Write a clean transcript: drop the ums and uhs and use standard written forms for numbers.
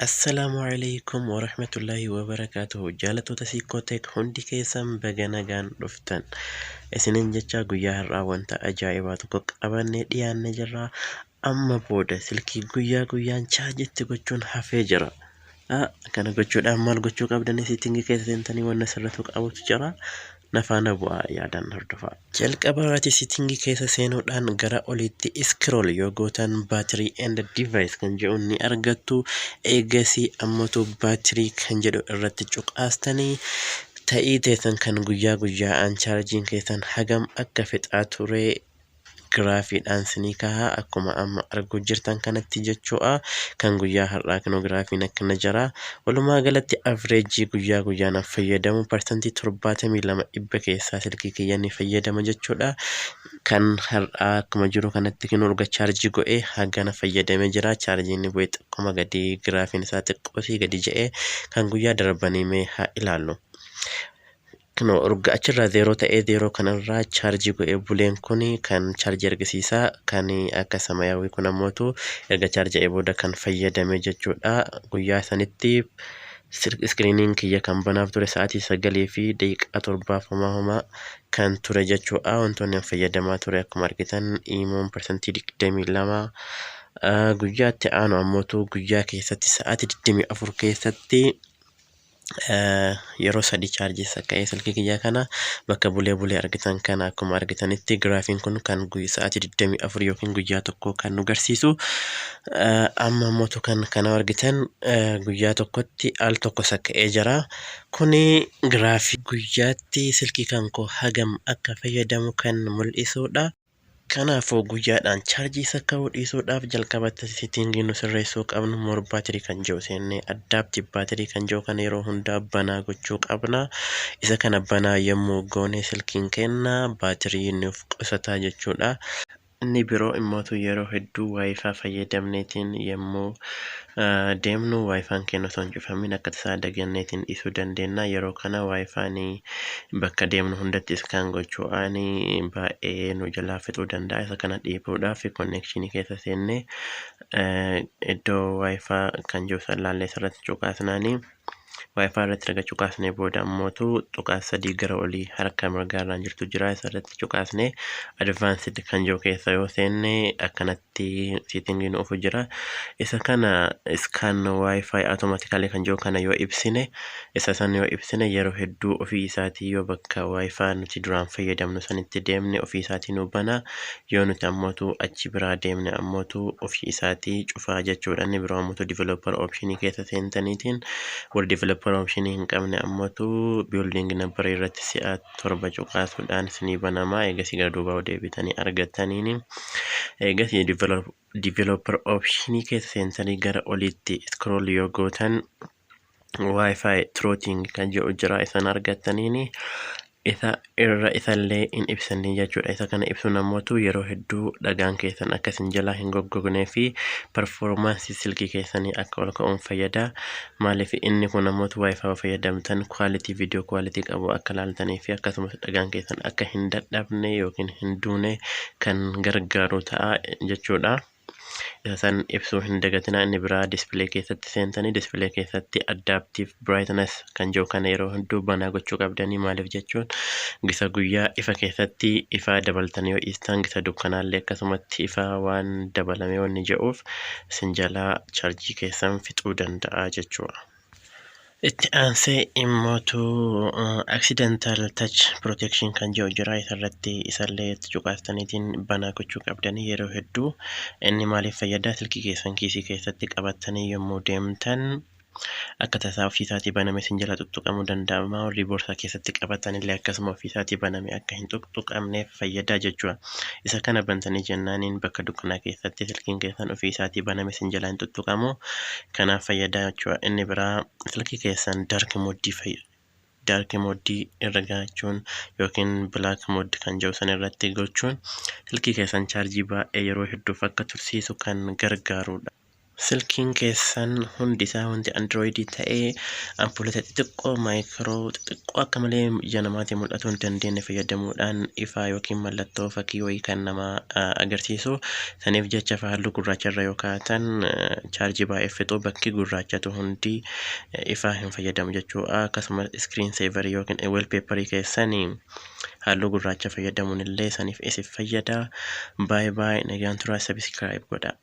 Assalamu alaikum warahmatullahi wabarakatuh. Jaalatoota Siikooteek hundi keessan baga nagaan dhuftan. Isiniin jecha guyyaa har'aa wanta ajaa'ibaa tokko qabannee dhiyaannee jirra. Amma booda silkii guyyaa guyyaan chaajitti gochuun hafee jira. Kana gochuudhaan maal gochuu qabdan siitingii keessa seentanii wanna sirriitu qabutu jira. Nafaana bu'aa yaadaan hordofaa. Jalqabaatti siitingii keessa seenuudhaan gara oliitti scroll yoo gootan battery and device kan jedhu ni argattu. Eegasii ammatu battery kan jedhu irratti cuqaastanii ta'ii teessan kan guyyaa guyyaan chaarjiin keessan hagam akka fixaa ture giraafiidhaan sinii kahaa akkuma amma arguu jirtan kanatti jechuudha. Kan guyyaa har'aa kan giraafiin akkana jira. Walumaa galatti average guyyaa guyyaan fayyadamu parsantii 72 keessaa silkii kiyyan fayyadama jechuudha. Kan har'aa akkuma jiru kanatti kan urga chaarjii go'ee hagana fayyadamee jira. Chaarjiin bu'ee xiqqoma gadi giraafiin isaa xiqqoosii gadi je'ee kan guyyaa darbanii mee haa ilaallu. Kano urga achirraa 0 ta'ee 0 kanarraa chaarjii go'ee buleen kun kan chaarjii argisiisaa kan akka samayaawii kun ammoo erga chaarjii booda kan fayyadame jechuudha. Guyyaa sanitti iskiriiniin kiyya kan banaaf ture sa'aatii 9 fi daqiiqaa 7 kan ture jechuudha. Wantoonni fayyadamaa ture akkuma argitan imoon parsantii 22 guyyaatti aanu ammoo guyyaa keessatti sa'aatii 24 keessatti yeroo sadii chaarjii sakka'ee silkii kiyyaa kana bakka bulee argitan kana akkuma argitanitti giraafiin kun kan guyyaa sa'aatii 24 yookiin guyyaa tokko kan nu garsiisu. Amma ammoo kan kana argitan guyyaa tokkotti al tokko sakka'ee jira. Kuni giraafii guyyaatti silkii kan koo hagam akka fayyadamu kan mul'isudha. Kanaafuu guyyaadhaan chaarjii sakka'uu dhiisuudhaaf jalqabatti siitingii nu sirreessuu qabnu more baatirii kan jiru seennee addaaptii baatirii kan jiru kana yeroo hundaa banaa gochuu qabna. Isa kana banaa yommuu goone silkiin kenna baatirii nuuf qusataa jechuudha. Inni biroo immootu yeroo hedduu waayifaa fayyadamneetiin yommuu deemnu waayifaan keenya osoo hin cufamin akka tasaa daganneetiin dhiisuu dandeenya. Yeroo kana waayifaan bakka deemnu hundatti iskaan gochuudhaan baay'ee nu jalaa fixuu danda'a. Isa kana dhiibuudhaaf konnekshinii keessa seennee iddoo waayifaa kan jiru san laallee irratti cuqaasnaanii waayifaa irratti erga cuqaasnee booda ammootu tuqaas 3 gara olii harka mirgaarraan jirtu jira. Isa irratti cuqaasnee advaansed kan jiru keessa yoo seenne akkanatti siitingiin ofu jira. Isa kana iskaan waayifaa automaatikaalii kan jiru kana yoo ibsine isa san yoo ibsine yeroo hedduu ofii isaatii yoo bakka waayifaa nuti duraan fayyadamnu sanitti deemne ofii isaatii nu bana. Yoo nuti ammootu achi biraa deemne ammootu ofii isaatii cufaa jechuudha. Inni biroo ammootu developer optionii keessa seentaniitiin warri developer optionii hin qabne ammootu building number irratti si'a 7 cuqaasuudhaan isinii banamaa. Eegasii gara duubaa deebitanii argattaniini. Eegasii developer optionii keessa seentanii gara oliitti scroll yoo gootan wifi throttling kan jedhu jira. Isan argattaniini. Isa irra isallee hin ibsanne jechuudha. Isa kana ibsuun ammootu yeroo hedduu dhagaan keessan akka isin jalaa hin goggognee fi performaansii silkii keessanii akka ol ka'uun fayyada. Maaliif inni kun ammootu waayifaa fayyadamtan quality video quality qabu akka laaltanii fi akkasumas dhagaan keessan akka hin dadhabne yookiin hin duune kan gargaaru ta'a jechuudha. Isa san ibsuu hin dagatina. Inni biraa display keessatti seentanii display keessatti adaptive brightness kan jiru kana yeroo hunduu banaa gochuu qabdanii. Maaliif jechuun gisa guyyaa ifa keessatti ifa dabaltanii yoo dhiistan gisa dukkanaallee akkasumatti ifa waan dabalame wanni jedhuuf isin jalaa chaarjii keessan fixuu danda'a jechuudha. Itti aansee immootu accidental touch protection kan jiru jira. Isarratti isallee cuqaastaniitiin banaa gochuu qabdanii. Yeroo hedduu inni maaliif fayyada? Silkii keessan kiisii keessatti qabattanii yommuu deemtan akka tasaa ofii isaatii baname isin jala tuttuqamuu danda'a. Warri boorsaa keessatti qabatanillee akkasuma ofii isaatii baname akka hin tuttuqamneef fayyada jechuudha. Isa kana bantanii jennaaniin bakka dukkanaa keessatti silkiin keessan ofii isaatii baname isin jala hin tuttuqamu. Kanaaf fayyada jechuudha. Inni biraa silkii keessan dark mode irra gaachuun yookiin black mode kan jiru san irratti gochuun silkii keessan chaarjii baay'ee yeroo hedduuf akka tursiisu kan gargaarudha. silkiin keessan hundi isaa wanti androidii ta'ee ampuulota xixiqqoo maayikiroo xixiqqoo akka malee ija namaatiin mul'atuu hin dandeenye fayyadamuudhaan ifaa yookiin mallattoo fakkii wayii kan nama agarsiisu. Saniif jecha halluu gurraacharra yoo kaa'atan chaarjii baay'ee fixu bakki gurraachatu hundi ifaa hin fayyadamu jechuudha. Akkasumas iskiriin seevarii yookiin weelpeeparii keessan halluu gurraacha fayyadamuun illee saniif isif fayyada. Baay'ee nagaan turaa sabiskiraayib godhaa.